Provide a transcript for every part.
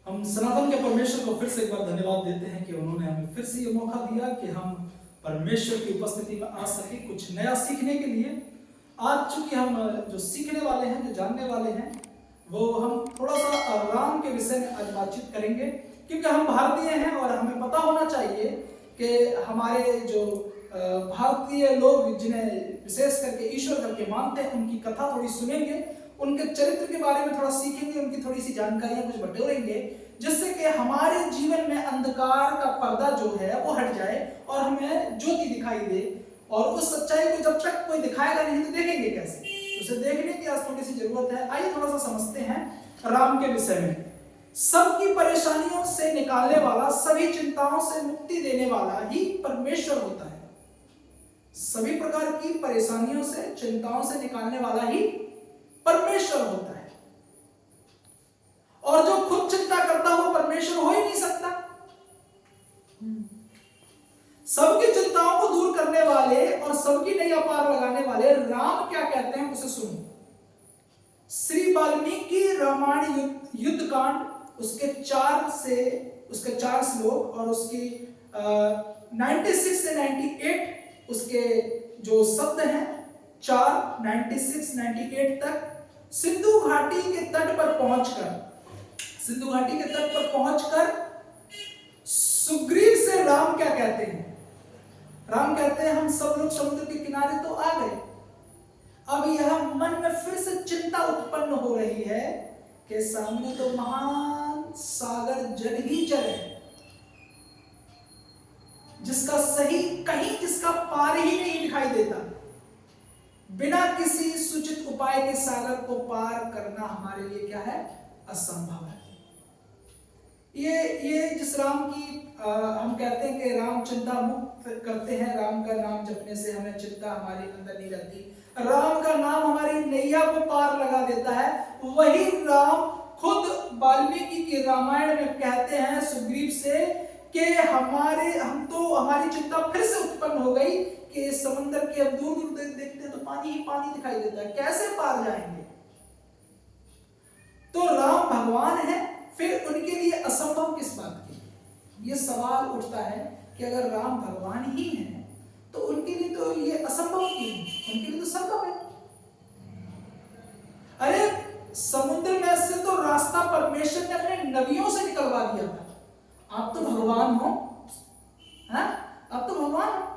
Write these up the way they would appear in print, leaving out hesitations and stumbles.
हम सनातन के परमेश्वर को फिर से एक बार धन्यवाद देते हैं कि उन्होंने हमें फिर से ये मौका दिया कि हम परमेश्वर की उपस्थिति में आ सके कुछ नया सीखने के लिए। आज चूंकि हम जो सीखने वाले हैं, जो जानने वाले हैं, वो हम थोड़ा सा राम के विषय में आज बातचीत करेंगे, क्योंकि हम भारतीय हैं और हमें पता होना चाहिए कि हमारे जो भारतीय लोग जिन्हें विशेष करके ईश्वर करके मानते हैं, उनकी कथा थोड़ी सुनेंगे, उनके चरित्र के बारे में थोड़ा सीखेंगे, उनकी थोड़ी सी जानकारियां कुछ बटोरेंगे, जिससे कि हमारे जीवन में अंधकार का पर्दा जो है वो हट जाए और हमें ज्योति दिखाई दे। और उस सच्चाई को जब तक कोई दिखाएगा नहीं तो देखेंगे कैसे? उसे देखने की आज थोड़ी सी जरूरत है। आइए थोड़ा सा समझते हैं राम के विषय में। सबकी परेशानियों से निकालने वाला, सभी चिंताओं से मुक्ति देने वाला ही परमेश्वर होता है। सभी प्रकार की परेशानियों से, चिंताओं से निकालने वाला ही परमेश्वर होता है। और जो खुद चिंता करता हो परमेश्वर हो ही नहीं सकता। सबकी चिंताओं को दूर करने वाले और सबकी नैया पार लगाने वाले राम क्या कहते हैं उसे सुनो। श्री वाल्मीकि रामायण युद्ध कांड उसके 4 श्लोक और उसकी 96 से 98 उसके जो शब्द हैं 96, 98 तक सिंधु घाटी के तट पर पहुंचकर सुग्रीव से राम क्या कहते हैं? राम कहते हैं हम सब लोग समुद्र के किनारे तो आ गए। अब यह मन में फिर से चिंता उत्पन्न हो रही है कि सामने तो महान सागर जल ही जल है, जिसका पार ही नहीं दिखाई देता। बिना किसी सूचित उपाय के सागर को पार करना हमारे लिए क्या है? असंभव है। ये जिस राम की हम कहते हैं कि राम चिंता मुक्त करते हैं, राम का नाम जपने से हमें चिंता हमारे अंदर नहीं रहती, राम का नाम हमारी नैया को पार लगा देता है, वही राम खुद वाल्मीकि की रामायण में कहते हैं सुग्रीव से कि हमारी चिंता फिर से उत्पन्न हो गई कि समुद्र के अब दूर दूर देखते हैं तो पानी ही पानी दिखाई देता है, कैसे पार जाएंगे? तो राम भगवान है, फिर उनके लिए असंभव किस बात की? ये सवाल उठता है कि अगर राम भगवान ही हैं तो उनके लिए तो ये असंभव क्यों? उनके लिए तो संभव है। अरे समुद्र में से तो रास्ता परमेश्वर ने अपने नबियों से निकलवा दिया था। आप तो भगवान हो, आप तो भगवान हो।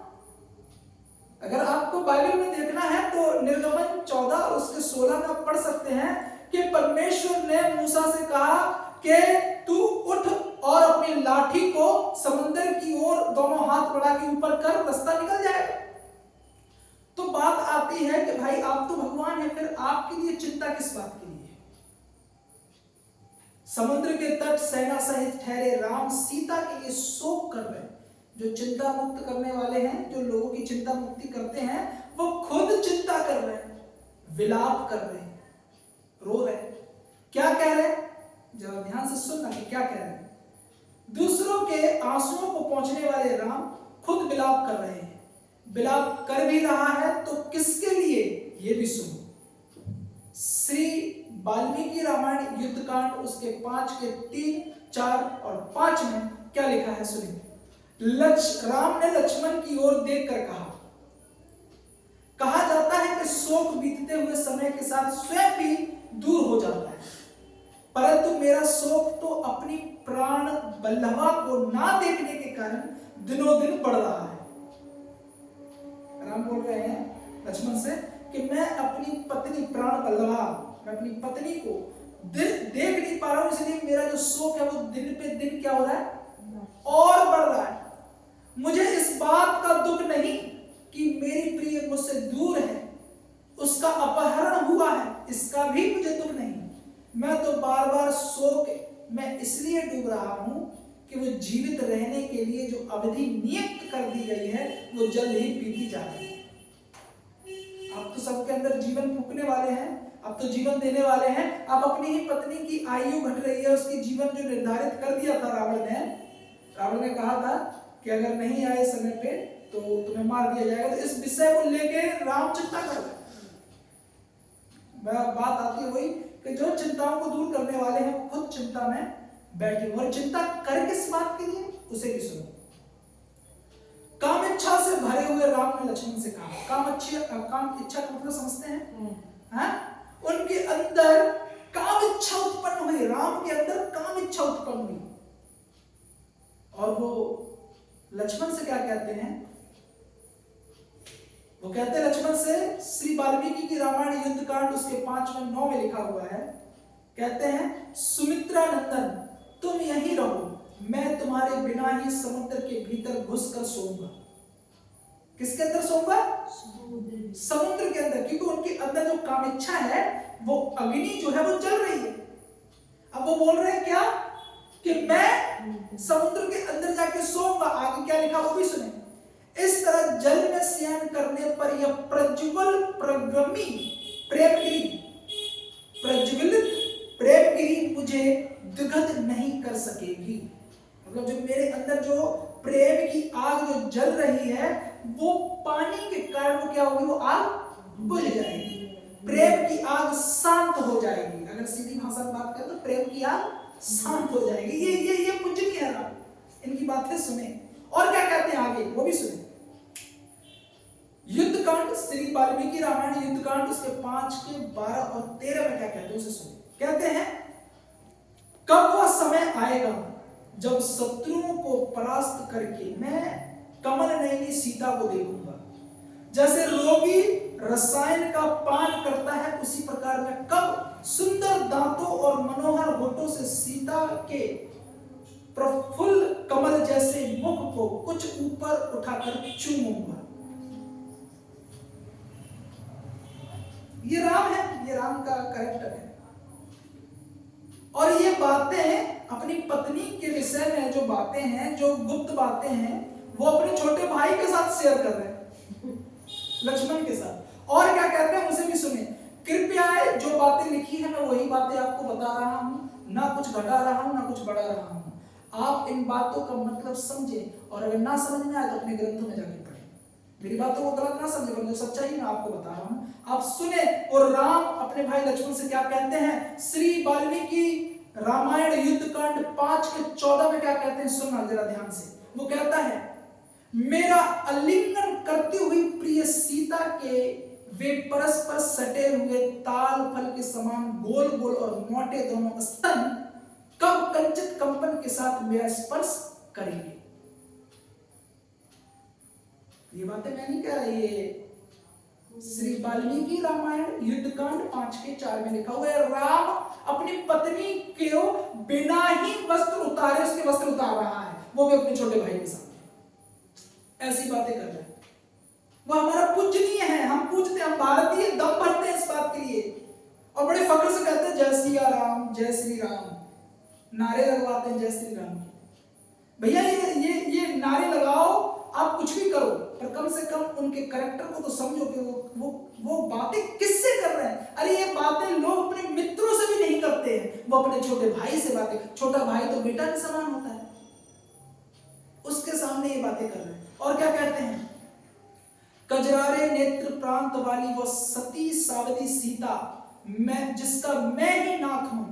अगर आपको बाइबल में देखना है तो निर्गमन 14 और उसके 16 में आप पढ़ सकते हैं कि परमेश्वर ने मूसा से कहा कि तू उठ और अपनी लाठी को समुद्र की ओर दोनों हाथ बढ़ा के ऊपर कर, रास्ता निकल जाएगा। तो बात आती है कि भाई आप तो भगवान हैं, फिर आपके लिए चिंता किस बात की? समुद्र के तट सेना सहित ठहरे राम सीता के लिए शोक कर रहे हैं। जो चिंता मुक्त करने वाले हैं, जो लोगों की चिंता मुक्ति करते हैं, वो खुद चिंता कर रहे हैं, विलाप कर रहे हैं, रो रहे हैं। क्या कह रहे हैं? जरा ध्यान से सुनना कि क्या कह रहे हैं। दूसरों के आंसुओं को पहुंचने वाले राम खुद विलाप कर रहे हैं। विलाप कर भी रहा है तो किसके लिए, ये भी सुनो। श्री वाल्मीकि रामायण युद्ध कांड उसके 5 के 3, 4 और 5 में क्या लिखा है सुनिए। राम ने लक्ष्मण की ओर देखकर कहा जाता है कि शोक बीतते हुए समय के साथ स्वयं भी दूर हो जाता है, परंतु मेरा शोक तो अपनी प्राण बल्लभा को ना देखने के कारण दिनों दिन बढ़ रहा है। राम बोल रहे हैं लक्ष्मण से कि मैं अपनी पत्नी प्राण बल्लभा, मैं अपनी पत्नी को देख नहीं पा रहा हूं, इसलिए मेरा जो शोक है वो दिन पे दिन क्या हो रहा है? और बढ़ रहा है। मुझे इस बात का दुख नहीं कि मेरी प्रिय मुझसे दूर है, उसका अपहरण हुआ है, इसका भी मुझे दुख नहीं। मैं तो बार बार शोक में इसलिए डूब रहा हूं कि वो जीवित रहने के लिए जो अवधि नियुक्त कर दी गई है वो जल्द ही बीती जा रही है। आप तो सबके अंदर जीवन फूकने वाले हैं, आप तो जीवन देने वाले हैं। आप अपनी ही पत्नी की आयु घट रही है, उसकी जीवन जो निर्धारित कर दिया था रावण ने कहा था कि अगर नहीं आए समय पे तो तुम्हें मार दिया जाएगा। तो इस विषय को लेके राम चिंता कर रहे हैं। बात आती है वही कि जो चिंताओं को दूर करने वाले हैं वो खुद चिंता में बैठे और चिंता कर किस बात के लिए, उसे भी सुनो। काम इच्छा से भरे हुए राम ने लक्ष्मण से कहा। काम इच्छा का मतलब समझते हैं? हाँ? उनके अंदर काम इच्छा उत्पन्न हुई, राम के अंदर काम इच्छा उत्पन्न हुई। और वो लक्ष्मण से क्या कहते हैं? वो कहते हैं लक्ष्मण से, श्री वाल्मीकि की रामायण युद्ध कांड उसके 5:9 में लिखा हुआ है, कहते हैं सुमित्रा नंदन तुम यहीं रहो, मैं तुम्हारे बिना ही समुद्र के भीतर घुसकर सोऊंगा। किसके अंदर सोऊंगा? समुद्र के अंदर, क्योंकि उनके अंदर जो काम इच्छा है वो अग्नि जो है वो जल रही है। अब वो बोल रहे हैं क्या कि मैं समुद्र के अंदर जाके सोऊंगा। आगे क्या लिखा वो भी सुने। इस तरह जल में स्नान करने पर यह प्रज्वल प्रगमी प्रेमगिरी, प्रज्वलित प्रेमगिरी मुझे दुखद नहीं कर सकेगी। मतलब जो मेरे अंदर जो प्रेम की आग जो जल रही है वो पानी के कारण वो क्या होगी, वो आग बुझ जाएगी। प्रेम की आग शांत हो जाएगी। अगर सीधी भाषा में बात करें तो प्रेम की आग शांत हो जाएगी। ये पूजनीय है राम, इनकी बातें सुने। और क्या कहते हैं आगे वो भी सुने। युद्ध कांड, श्री वाल्मीकि रामायण युद्ध कांड उसके 5 के 12 और 13 में क्या कहते हैं उसे सुने। कहते हैं कब वह समय आएगा जब शत्रुओं को परास्त करके मैं कमल नयनी सीता को देखूंगा। जैसे रोगी रसायन का पान करता है उसी प्रकार मैं कब सुंदर दांतों और मनोहर होठों से सीता के प्रफुल्ल कमल जैसे मुख को कुछ ऊपर उठाकर चूमूंगा। ये राम है, ये राम का कैरेक्टर है। और ये बातें अपनी पत्नी के विषय में जो बातें हैं, जो गुप्त बातें हैं, वो अपने छोटे भाई के साथ शेयर कर रहे हैं, लक्ष्मण के साथ। और क्या कहते हैं उसे भी सुने। कृपया जो बातें लिखी है मैं वही बातें आपको बता रहा हूं, ना कुछ घटा रहा हूं ना कुछ बढ़ा रहा हूं। आप इन बातों का मतलब समझें और अगर ना समझ में आए तो अपने ग्रंथों में जाके पढ़ें। मेरी बातों को गलत ना समझे, पर जो सच्चाई मैं आपको बता रहा हूं आप सुने। और राम अपने भाई लक्ष्मण से क्या कहते हैं, श्री वाल्मीकि रामायण युद्ध कांड 5 के 14 में क्या कहते हैं सुनना जरा ध्यान से। वो कहता है मेरा आलिंगन करती हुई प्रिय सीता के वे परस्पर सटे हुए ताल फल के समान गोल गोल और मोटे दोनों स्तन कब कंचित कंपन के साथ मेरा स्पर्श करेंगे। ये बातें मैं नहीं कह रही, ये श्री वाल्मीकि रामायण युद्ध कांड 5 के 4 में लिखा हुआ है। राम अपनी पत्नी को बिना ही वस्त्र उतारे उसके वस्त्र उतार रहा है, वो भी अपने छोटे भाई के साथ। ऐसी बातें कर रहे हैं। वो हमारा पूजनीय है, हम पूजते हैं, हम भारतीय दम भरते हैं इस बात के लिए और बड़े फख्र से कहते हैं जय सिया राम जय श्री राम, नारे लगवाते हैं जय श्री राम। भैया ये नारे लगाओ, आप कुछ भी करो, पर कम से कम उनके कैरेक्टर को तो समझो कि वो बातें किससे कर रहे हैं। अरे ये बातें लोग अपने मित्रों से भी नहीं करते हैं, वो अपने छोटे भाई से बातें। छोटा भाई तो बेटा के समान होता है, उसके सामने ये बातें कर रहे हैं। और क्या कहते हैं, कजरारे नेत्र प्रांत वाली वो सती सावती सीता मैं जिसका मैं ही नाथ हूं,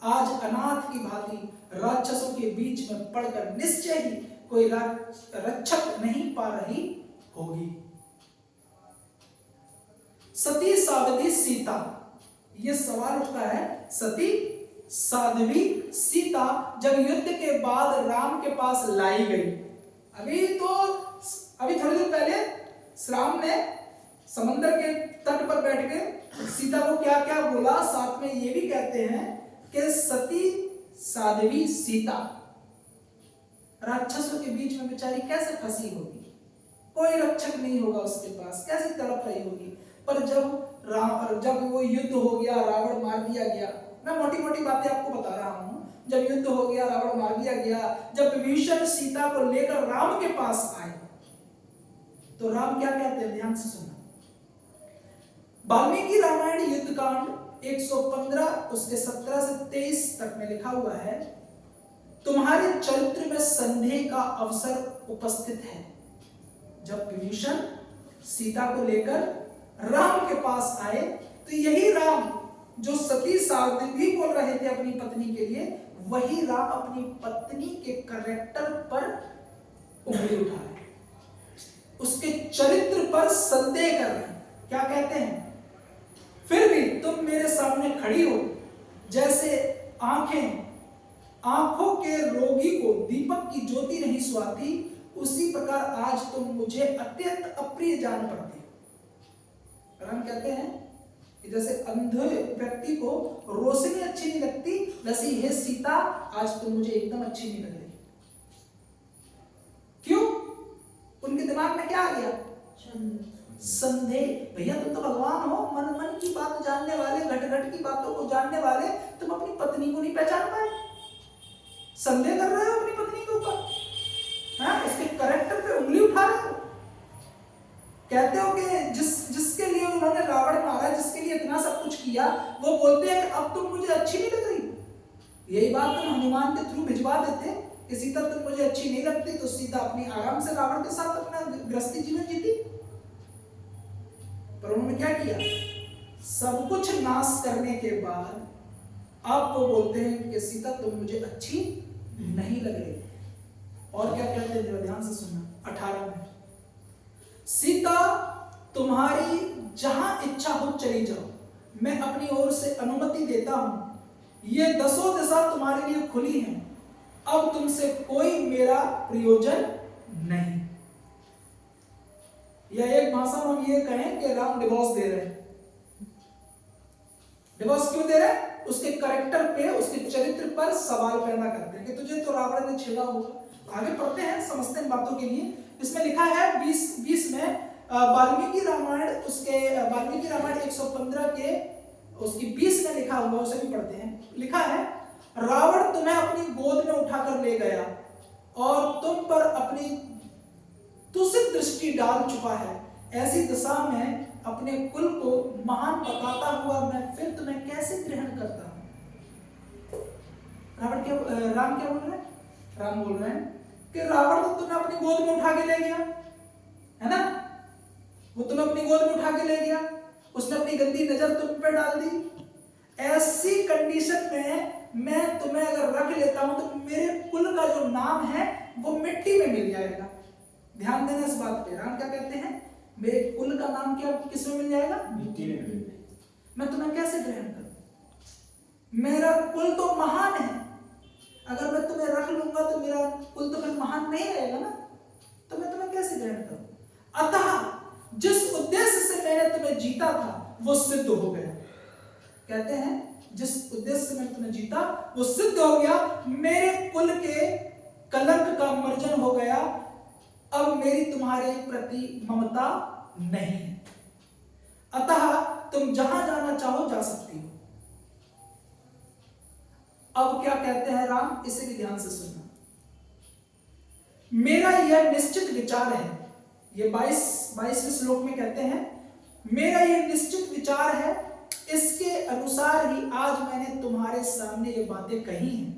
आज अनाथ की भांति राक्षसों के बीच में पड़कर निश्चय ही कोई रक्षक नहीं पा रही होगी। सती साध्वी सीता, ये सवाल उठता है, सती साध्वी सीता जब युद्ध के बाद राम के पास लाई गई, अभी थोड़ी देर पहले राम ने समंदर के तट पर बैठ के सीता को क्या क्या बोला, साथ में ये भी कहते हैं कि सती साध्वी सीता राक्षसों के बीच में बेचारी कैसे फंसी होगी, कोई रक्षक नहीं होगा उसके पास, कैसे तड़प रही होगी। पर जब वो युद्ध हो गया, रावण मार दिया गया, मैं मोटी मोटी बातें आपको बता रहा हूं। जब युद्ध हो गया, रावण मार दिया गया, जब विभीषण सीता को लेकर राम के पास आए तो राम क्या कहते हैं, ध्यान से सुनना। वाल्मीकि रामायण युद्ध कांड 115 उसके 17 से 23 तक में लिखा हुआ है, तुम्हारे चरित्र में संदेह का अवसर उपस्थित है। जब विभीषण सीता को लेकर राम के पास आए तो यही राम जो सती साध्वी बोल रहे थे अपनी पत्नी के लिए, वही राम अपनी पत्नी के कैरेक्टर पर उंगली उठा रहे हैं, उसके चरित्र पर संदेह कर रहे हैं। क्या कहते हैं? फिर भी तुम मेरे सामने खड़ी हो, जैसे आंखों के रोगी को दीपक की ज्योति नहीं सुहाती, उसी प्रकार आज तुम मुझे अत्यंत अप्रिय जान पड़ती हो। राम कहते हैं कि जैसे अंधे व्यक्ति को रोशनी अच्छी नहीं लगती, वैसी हे सीता आज तुम मुझे एकदम अच्छी नहीं लग रही। क्यों? उनके दिमाग में क्या आ गया? संदेह। भैया तुम तो भगवान हो, मन मन की बात जानने वाले, घट घट की बातों को जानने वाले, तुम अपनी पत्नी को नहीं पहचान पाए? संदेह कर रहे हो अपनी पत्नी के ऊपर, उसके कैरेक्टर पे उंगली उठा रहे हो। कहते हो कि जिसके लिए उन्होंने रावण मारा, जिसके लिए इतना सब कुछ किया, वो बोलते हैं कि अब तुम मुझे अच्छी नहीं लग रही। यही बात तुम हनुमान के थ्रू भिजवा देते कि सीता तुम मुझे अच्छी नहीं लगती, तो सीता अपनी आराम से रावण के साथ अपना गृहस्थी जीवन जीती। पर उन्होंने क्या किया? सब कुछ नाश करने के बाद अब वो बोलते हैं कि सीता तुम मुझे अच्छी नहीं लग रही। और क्या कहते हैं, ध्यान से सुनना। 18 में, सीता तुम्हारी जहां इच्छा हो चली जाओ, मैं अपनी ओर से अनुमति देता हूं। ये 10 दिशा तुम्हारे लिए खुली हैं, अब तुमसे कोई मेरा प्रयोजन नहीं। या एक भाषा में हम ये कहें कि राम डिवोर्स दे रहे हैं। डिवोर्स क्यों दे रहे हैं? उसके कैरेक्टर पे, उसके चरित्र पर सवाल पैदा करते हैं कि तुझे तो रावण ने छेड़ा होगा। आगे पढ़ते हैं, समझते हैं बातों के लिए। इसमें लिखा है 20 में वाल्मीकि रामायण, उसके वाल्मीकि रामायण 115 के उसकी 20 में लिखा हुआ, उसे भी पढ़ते हैं। लिखा है, रावण तुम्हें अपनी गोद में उठाकर ले गया और तुम पर अपनी तुसित दृष्टि डाल चुका है। ऐसी दशा में अपने कुल को महान बताता हुआ मैं फिर तुम्हें कैसे ग्रहण करता हूं? राम क्या बोल रहे हैं? राम बोल रहे हैं कि रावण तो तुम्हें अपनी गोद में उठा के ले गया, है ना? वो तुम्हें अपनी गोद में उठा के ले गया, उसने अपनी गंदी नजर तुम पे डाल दी। ऐसी कंडीशन में मैं तुम्हें अगर रख लेता हूं तो मेरे कुल का जो नाम है वो मिट्टी में मिल जाएगा। ध्यान देना इस बात पे। राम क्या कहते हैं? मेरे कुल का नाम क्या किस में मिल जाएगा? मिट्टी में मिल जाएगा। मैं तुम्हें कैसे ग्रहण करूं? मेरा कुल तो महान है, अगर मैं तुम्हें रख लूंगा तो मेरा कुल तो फिर महान नहीं रहेगा ना, तो मैं तुम्हें कैसे ग्रहण करूं? अतः जिस उद्देश्य से मैंने तुम्हें जीता था वो सिद्ध हो गया। कहते हैं जिस उद्देश्य से मैंने तुम्हें जीता वो सिद्ध हो गया, मेरे कुल के कलंक का मर्जन हो गया, अब मेरी तुम्हारे प्रति ममता नहीं है, अतः तुम जहां जाना चाहो जा सकती हो। अब क्या कहते हैं राम, इसे भी ध्यान से सुनना। मेरा यह निश्चित विचार है, ये 22वें श्लोक में कहते हैं, मेरा यह निश्चित विचार है, इसके अनुसार ही आज मैंने तुम्हारे सामने ये बातें कही हैं।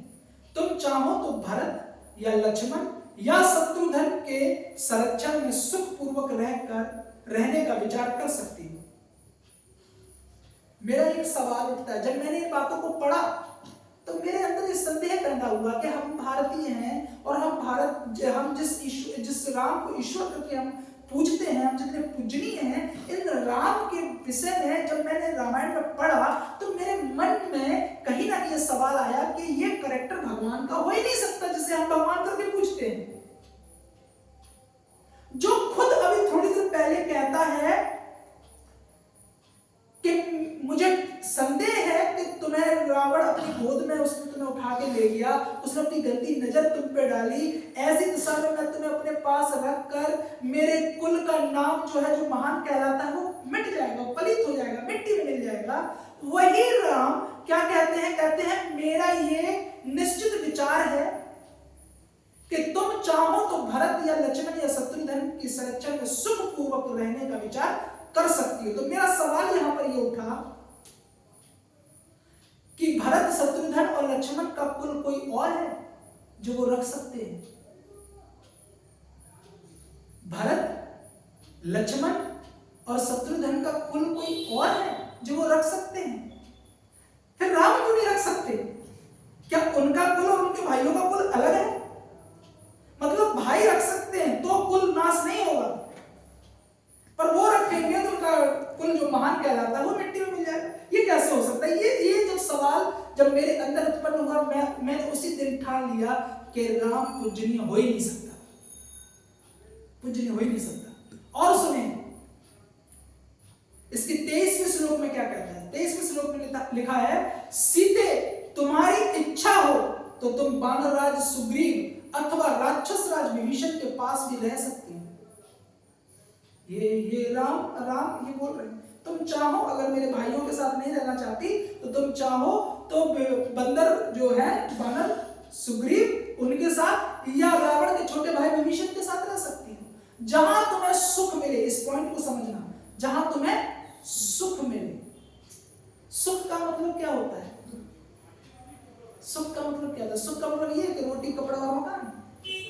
तुम चाहो तो भरत या लक्ष्मण या शत्रुघ्न के संरक्षण में सुखपूर्वक रहने का विचार कर सकती हो। मेरा एक सवाल उठता है, जब मैंने इन बातों को पढ़ा तो मेरे अंदर ये संदेह पैदा हुआ कि हम भारतीय हैं और हम जिस राम को ईश्वर करके हम पूजते हैं, हम जितने पूजनीय हैं, इन राम के विषय में जब मैंने रामायण में पढ़ा तो मेरे मन में कहीं ना कहीं सवाल आया कि ये कैरेक्टर भगवान का हो ही नहीं सकता जिसे हम भगवान करके पूजते हैं। जो खुद अभी थोड़ी देर पहले कहता है कि मुझे संदेह है कि तुम्हें रावण अपनी गोद में उसने तुम्हें उठा के ले गया, उसने अपनी गंदी नजर तुम पे डाली, ऐसी दिशा में मैं तुम्हें अपने पास रखकर मेरे कुल का नाम जो है, जो महान कहलाता है, वो मिट जाएगा, पलित हो जाएगा, मिट्टी में मिल जाएगा। वही राम क्या कहते हैं? कहते हैं मेरा ये निश्चित विचार है कि तुम चाहो तो भरत या लक्ष्मण या शत्रुघ्न की संरक्षण में सुखपूर्वक रहने का विचार कर सकती हो। तो मेरा सवाल यहां पर ये उठा कि भरत, शत्रुघ्न और लक्ष्मण का कुल कोई और है जो वो रख सकते हैं? भरत, लक्ष्मण और शत्रुघ्न का कुल कोई और है जो वो रख सकते हैं? फिर राम क्यों नहीं रख सकते? क्या उनका कुल कुल जो महान कहलाता है वो मिट्टी में मिल जाएगा। ये कैसे हो सकता है? ये जब सवाल जब मेरे अंदर उत्पन्न हुआ, मैंने उसी दिन ठान लिया कि राम पूजनीय हो ही नहीं सकता, पूजनीय हो ही नहीं सकता। और सुने इसके 23वें श्लोक में क्या कहता है? 23वें श्लोक में लिखा है, सीते तुम्हारी इच्छा हो तो तुम वानर राज सुग्रीव अथवा राक्षस राज विभीषण के पास भी रह सकती हो। ये राम ये बोल रहे हैं, तुम चाहो अगर मेरे भाइयों के साथ नहीं रहना चाहती तो तुम चाहो तो बंदर जो है वानर सुग्रीव उनके साथ या रावण के छोटे भाई विभीषण के साथ रह सकती हो। जहां तुम्हें सुख मिले, इस पॉइंट को समझना, जहां तुम्हें सुख मिले। सुख का मतलब क्या होता है? सुख का मतलब क्या होता है? सुख का मतलब ये है कि रोटी कपड़ा और मकान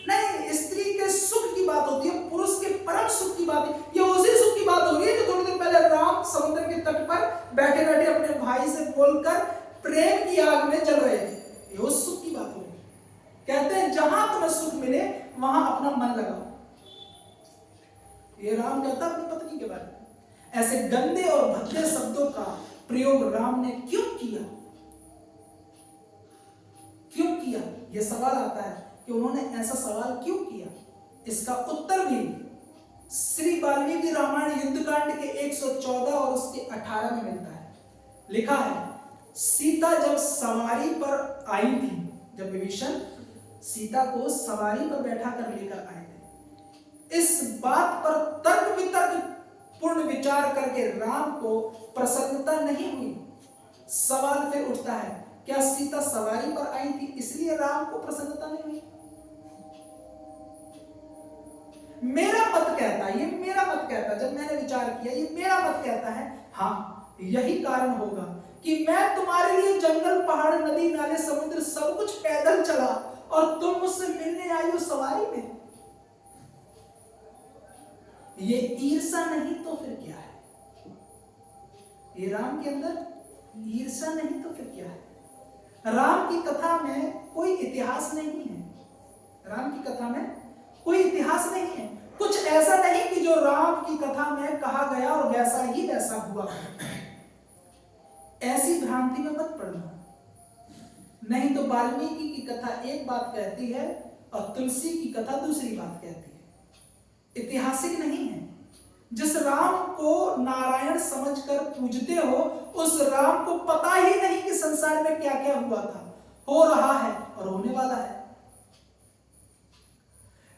नहीं। स्त्री के सुख की बात होती है, पुरुष के परम सुख की बात है। ये उसी सुख की बात हो रही है जो थोड़ी देर पहले राम समुद्र के तट पर बैठे बैठे अपने भाई से बोलकर प्रेम की आग में जल रहे थे। ये उस सुख की बात हो रही है। कहते हैं जहां तुम्हें सुख मिले वहां अपना मन लगाओ। ये राम कहता अपनी पत्नी के बारे में। ऐसे गंदे और भद्दे शब्दों का प्रयोग राम ने क्यों किया? क्यों किया? यह सवाल आता है कि उन्होंने ऐसा सवाल क्यों किया। इसका उत्तर भी श्री वाल्मीकि रामायण युद्धकांड के 114 और उसके 18 में मिलता है। लिखा है, सीता जब सवारी पर आई थी, जब विभीषण सीता को सवारी पर बैठा कर लेकर आए थे, इस बात पर तर्क वितर्क पूर्ण विचार करके राम को प्रसन्नता नहीं हुई। सवाल फिर उठता है, क्या सीता सवारी पर आई थी इसलिए राम को प्रसन्नता नहीं हुई? मेरा मत कहता है, ये मेरा मत कहता है, जब मैंने विचार किया ये मेरा मत कहता है, हाँ यही कारण होगा कि मैं तुम्हारे लिए जंगल पहाड़ नदी नाले समुद्र सब कुछ पैदल चला और तुम मुझसे मिलने आई हो सवारी में। ये ईर्षा नहीं तो फिर क्या है? ये राम के अंदर ईर्षा नहीं तो फिर क्या है? राम की कथा में कोई इतिहास नहीं है। राम की कथा में कोई इतिहास नहीं है। कुछ ऐसा नहीं कि जो राम की कथा में कहा गया और वैसा ही वैसा हुआ। ऐसी भ्रांति में मत पड़ना। नहीं तो वाल्मीकि की कथा एक बात कहती है और तुलसी की कथा दूसरी बात कहती है। ऐतिहासिक नहीं है। जिस राम को नारायण समझकर पूजते हो उस राम को पता ही नहीं कि संसार में क्या क्या हुआ था, हो रहा है और होने वाला है।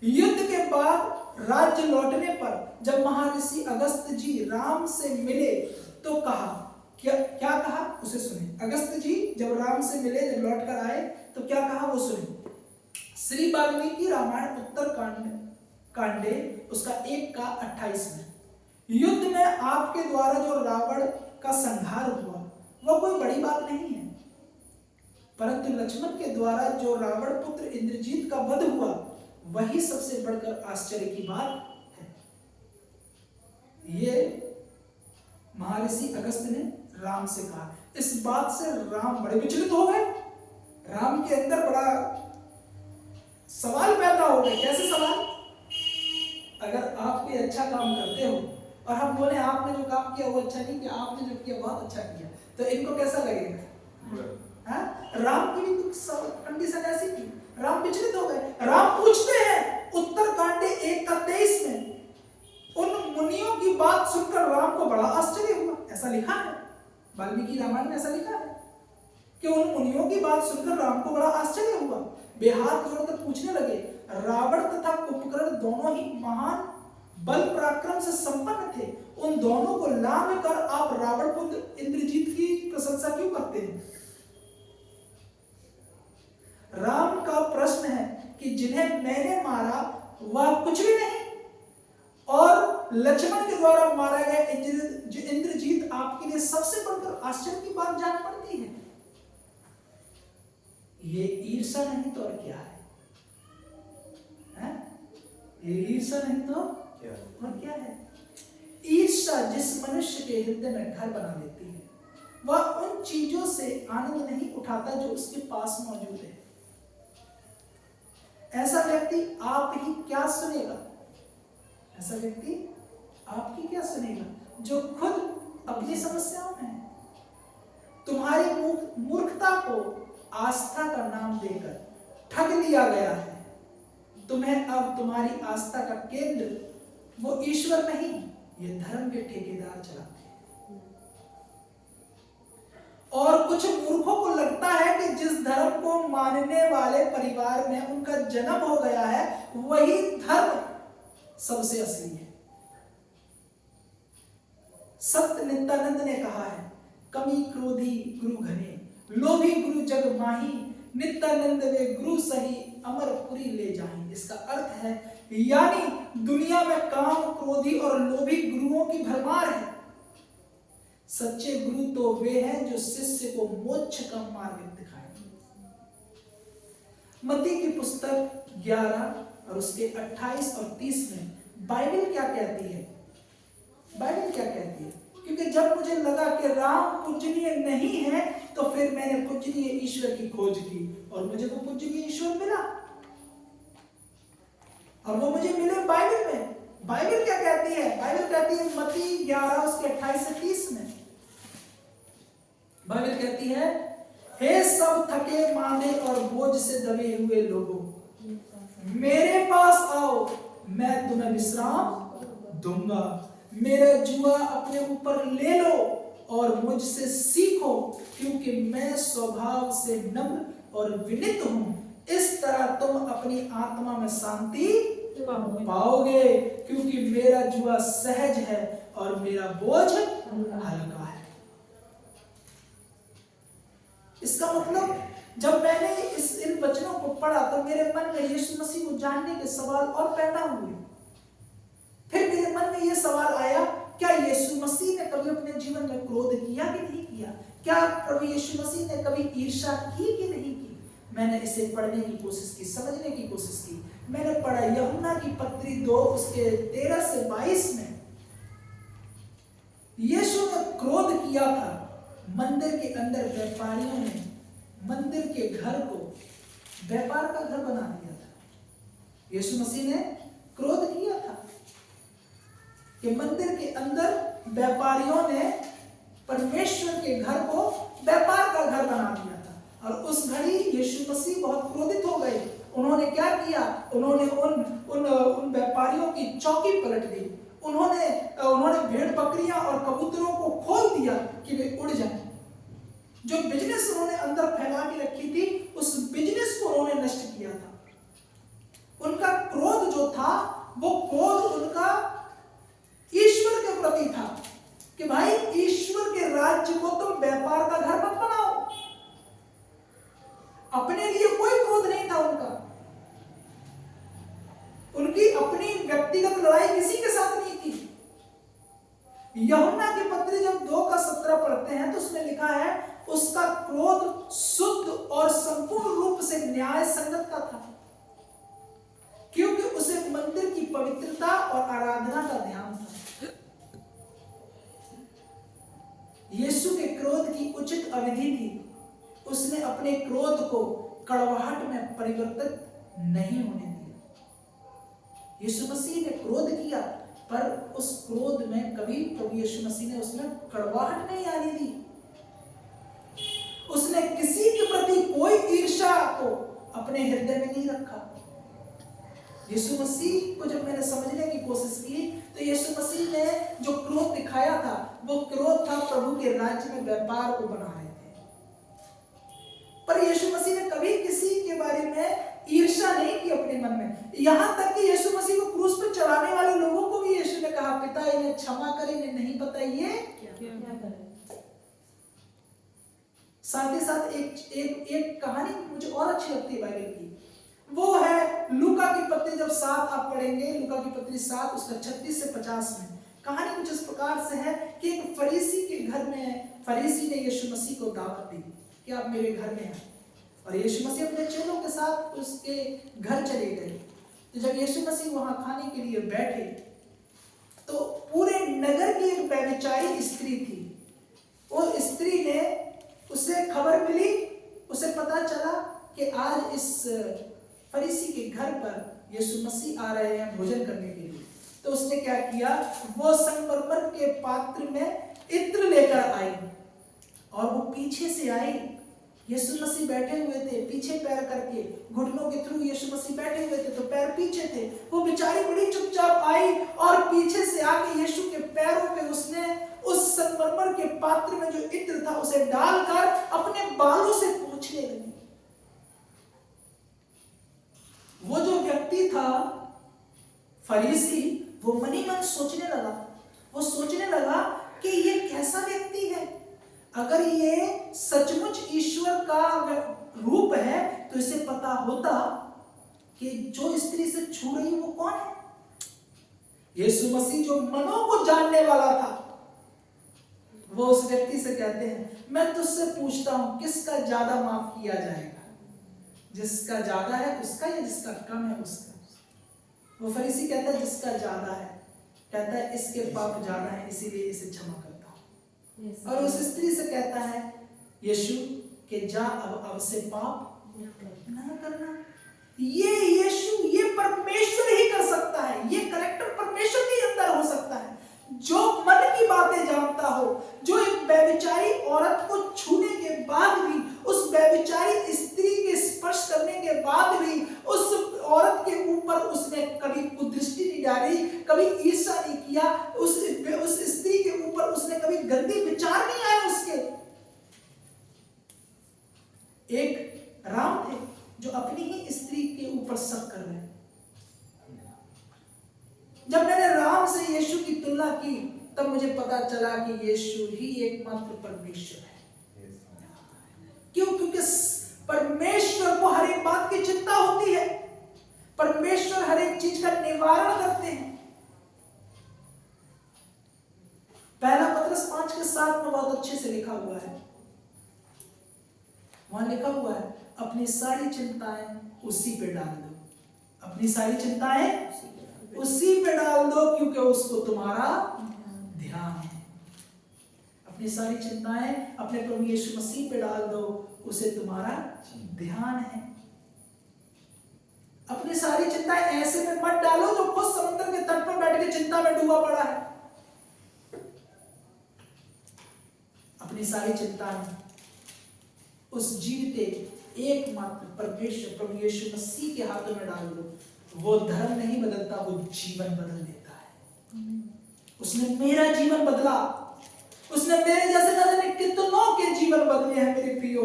युद्ध के बाद राज्य लौटने पर जब महर्षि अगस्त्य जी राम से मिले तो कहा, क्या कहा उसे सुने। अगस्त्य जी जब राम से मिले, जब लौट कर आए तो क्या कहा वो सुने। श्री वाल्मीकि रामायण उत्तर कांडे उसका 1 का 28 में, युद्ध में आपके द्वारा जो रावण का संहार हुआ वह कोई बड़ी बात नहीं है, परंतु लक्ष्मण के द्वारा जो रावण पुत्र इंद्रजीत का वध हुआ वही सबसे बढ़कर आश्चर्य की बात है। ये महर्षि अगस्त्य ने राम से कहा। इस बात से राम बड़े विचलित हो गए। राम के अंदर बड़ा सवाल पैदा हो गए। कैसे सवाल? अगर आप कोई अच्छा काम करते हो और हम बोले आपने जो काम किया वो अच्छा नहीं किया, आपने जो किया बहुत अच्छा किया, तो इनको कैसा लगेगा? राम की भी कंडीशन ऐसी थी। राम विचलित हो गए। राम पूछते हैं उत्तर कांडे 1 का 23 में, उन मुनियों की बात सुनकर राम को बड़ा आश्चर्य हुआ। ऐसा लिखा है वाल्मीकि रामायण में, ऐसा लिखा है कि उन मुनियों की बात सुनकर राम को बड़ा आश्चर्य हुआ। वे हाथ जोड़कर पूछने लगे, रावण तथा कुंभकर्ण दोनों ही महान बल पराक्रम से संपन्न थे, उन दोनों को लांघ कर आप रावण पुत्र इंद्रजीत की प्रशंसा क्यों करते हैं? राम का प्रश्न है कि जिन्हें मैंने मारा वह कुछ भी नहीं और लक्ष्मण के द्वारा मारा गया इंद्रजीत आपके लिए सबसे बढ़कर आश्चर्य की बात जान पड़ती है। ये ईर्षा नहीं तो और क्या है? ये ईर्षा नहीं तो और क्या है? ईर्षा जिस मनुष्य के हृदय में घर बना लेती है वह उन चीजों से आनंद नहीं उठाता जो उसके पास मौजूद है। ऐसा व्यक्ति आप ही क्या सुनेगा? ऐसा व्यक्ति आपकी क्या सुनेगा जो खुद अपनी समस्याओं में है। तुम्हारी मूर्खता को आस्था का नाम देकर ठग लिया गया है। तुम्हें अब तुम्हारी आस्था का केंद्र वो ईश्वर नहीं, ये धर्म के ठेकेदार चलाते हैं। और कुछ मूर्खों को लगता है कि जिस धर्म को मानने वाले परिवार में उनका जन्म हो गया है वही धर्म सबसे असली है। संत नित्यानंद ने कहा है, कमी क्रोधी गुरु घने, लोभी गुरु जग माही, नित्यानंद वे गुरु सही, अमरपुरी ले जाएं। इसका अर्थ है यानी दुनिया में काम क्रोधी और लोभी गुरुओं की भरमार है। सच्चे गुरु तो वे हैं जो शिष्य को मोक्ष का मार्ग दिखाएं। मत्ती की पुस्तक 11 और उसके 28 और 30 में बाइबल क्या कहती है? बाइबल क्या कहती है? क्योंकि जब मुझे लगा कि राम पूजनीय नहीं है तो फिर मैंने पूजनीय ईश्वर की खोज की और मुझे वो पूजनीय ईश्वर मिला और वो मुझे मिले बाइबल में। बाइबल क्या कहती है? बाइबल कहती है मत्ती 11 उसके 28 से 30 में बाइबल कहती है, हे सब थके मांदे और बोझ से दबे हुए लोगों, मेरे पास आओ, मैं तुम्हें विश्राम दूंगा। मेरा जुआ अपने ऊपर ले लो और मुझसे सीखो, क्योंकि मैं स्वभाव से नम्र और विनीत हूं। इस तरह तुम अपनी आत्मा में शांति पाओगे, क्योंकि मेरा जुआ सहज है और मेरा बोझ हल्का है। इसका मतलब जब मैंने इन वचनों को पढ़ा तो मेरे मन में यीशु मसीह को जानने के सवाल और पैदा हुए। फिर मेरे मन में यह सवाल आया, क्या यीशु मसीह ने कभी अपने जीवन में क्रोध किया कि नहीं किया? क्या प्रभु यीशु मसीह ने कभी ईर्ष्या की कि नहीं की? मैंने इसे पढ़ने की कोशिश की, समझने की कोशिश की। मैंने पढ़ा यूहन्ना की पत्री 2 उसके 13 से 22 में यीशु ने क्रोध किया था। मंदिर के अंदर व्यापारियों ने मंदिर के घर को व्यापार का घर बना दिया था। यीशु मसीह ने क्रोध किया था कि मंदिर के अंदर व्यापारियों ने परमेश्वर के घर को व्यापार का घर बना दिया था। और उस घड़ी यीशु मसीह बहुत क्रोधित हो गए। उन्होंने क्या किया? उन्होंने उन व्यापारियों की चौकी पलट दी। उन्होंने भेड़ बकरियां और कबूतरों को खोल दिया कि वे उड़ जाएं। जो बिजनेस उन्होंने अंदर फैला के रखी थी उस बिजनेस को उन्होंने नष्ट किया था। उनका क्रोध जो था वो क्रोध उनका ईश्वर के प्रति था कि भाई ईश्वर के राज्य को तुम व्यापार का घर मत बनाओ। अपने लिए कोई क्रोध नहीं था उनका। उनकी अपनी व्यक्तिगत लड़ाई किसी के साथ नहीं थी। यूहन्ना की पत्री जब 2:17 पढ़ते हैं तो उसमें लिखा है, उसका क्रोध शुद्ध और संपूर्ण रूप से न्याय संगत का था, क्योंकि उसे मंदिर की पवित्रता और आराधना का ध्यान था। यीशु के क्रोध की उचित अवधि थी। उसने अपने क्रोध को कड़वाहट में परिवर्तित नहीं होने दिया। यीशु मसीह ने क्रोध किया पर उस क्रोध में कभी प्रभु यीशु मसीह ने उसमें कड़वाहट नहीं आने दी। उसने किसी के प्रति कोई ईर्ष्या को अपने हृदय में नहीं रखा। यीशु मसीह को जब मैंने समझने की कोशिश की तो यीशु मसीह ने जो क्रोध दिखाया था वो क्रोध था प्रभु के राज्य में व्यापार को बना रहे थे। पर यीशु मसीह ने कभी किसी के बारे में ईर्ष्या नहीं की अपने मन में। यहां तक कि यीशु मसीह को क्रूस पर चढ़ाने वाले लोगों को भी यीशु ने कहा, पिता इन्हें क्षमा करें, इन्हें नहीं पता ये क्या करें। साथ ही साथ एक कहानी मुझे और अच्छी लगती है बाइबल की, वो है लूका की पत्री जब 7 आप पढ़ेंगे, लूका की पत्री 7 उसका 36 से 50 में कहानी कुछ इस प्रकार से है कि एक फरीसी के घर में फरीसी ने यीशु मसीह को दावत दी कि आप मेरे घर में आए, और यीशु मसीह अपने चेलों के साथ उसके घर चले गए। तो जब यीशु मसीह वहां खाने के लिए बैठे तो पूरे नगर की एक व्यभिचारी स्त्री थी। वो स्त्री ने उसे खबर मिली, उसे पता चला कि आज इस फरीसी के घर पर यीशु मसीह आ रहे हैं भोजन करने के लिए। तो उसने क्या किया, वो संगमरमर के पात्र में इत्र लेकर आई और वो पीछे से आई। यीशु मसीह बैठे हुए थे पीछे पैर करके, घुटनों के थ्रू यीशु मसीह बैठे हुए थे तो पैर पीछे थे। वो बेचारी बड़ी चुपचाप आई और पीछे से आके यीशु के पैरों पे उसने उस संगमरमर के पात्र में जो इत्र था उसे डालकर अपने बालों से पोंछने लगी। वो जो व्यक्ति था फरीसी, वो मन ही मन सोचने लगा, वो सोचने लगा कि ये कैसा व्यक्ति है, अगर ये सचमुच ईश्वर का रूप है तो इसे पता होता कि जो स्त्री से छू रही है वो कौन है। यीशु मसीह जो मनों को जानने वाला था, वो उस व्यक्ति से कहते हैं, मैं तुझसे पूछता हूं किसका ज्यादा माफ किया जाएगा, जिसका ज्यादा है उसका या जिसका कम है उसका। वो फरीसी कहता है जिसका ज्यादा है, कहता है इसके पाप ज्यादा है इसीलिए इसे क्षमा करता हूं। और उस स्त्री से कहता है यीशु के जा अब से पाप ना करना। ये यीशु, ये परमेश्वर ही कर सकता है, ये करेक्टर परमेश्वर के अंदर हो सकता है, जो मन की बातें जानता हो, जो एक व्यभिचारी औरत को छूने के बाद भी, उस व्यभिचारी स्त्री के स्पर्श करने के बाद भी उस औरत के ऊपर उसने कभी कुदृष्टि नहीं डाली, कभी ईर्ष्या नहीं किया, उस स्त्री के ऊपर उसने कभी गंदे विचार नहीं आए उसके। एक राम थे जो अपनी ही स्त्री के ऊपर शक कर रहे हैं। जब मैंने राम से यीशु की तुलना की तब मुझे पता चला कि यीशु ही एकमात्र परमेश्वर है। क्यों? क्योंकि परमेश्वर को हर एक बात की चिंता होती है, परमेश्वर हर एक चीज का निवारण करते हैं। पहला पत्रस 5:7 में बहुत अच्छे से लिखा हुआ है, वहां लिखा हुआ है अपनी सारी चिंताएं उसी पे डाल दो, अपनी सारी चिंताएं उसी पे डाल दो क्योंकि उसको तुम्हारा ध्यान है। अपनी सारी चिंताएं अपने प्रभु यीशु मसीह पे डाल दो, उसे तुम्हारा ध्यान है। अपनी सारी चिंताएं ऐसे में मत डालो जो खुद समुद्र के तट पर बैठ के चिंता में डूबा पड़ा है। अपनी सारी चिंताएं उस जीवते एकमात्र परमेश्वर प्रभु यीशु मसीह के हाथों में डाल दो। वो धर्म नहीं बदलता, वो जीवन बदल देता है। उसने मेरा जीवन बदला, उसने मेरे जैसे न जाने कितनों के जीवन बदले हैं। मेरे प्रियो,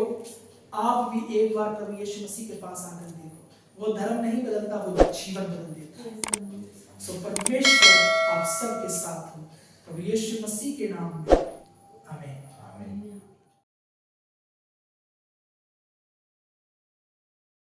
आप भी एक बार प्रभु यीशु मसीह के पास आकर देखो, वो धर्म नहीं बदलता, वो जीवन बदल देता है। सो परमेश्वर आप सबके साथ हो, प्रभु यीशु मसीह के नाम में।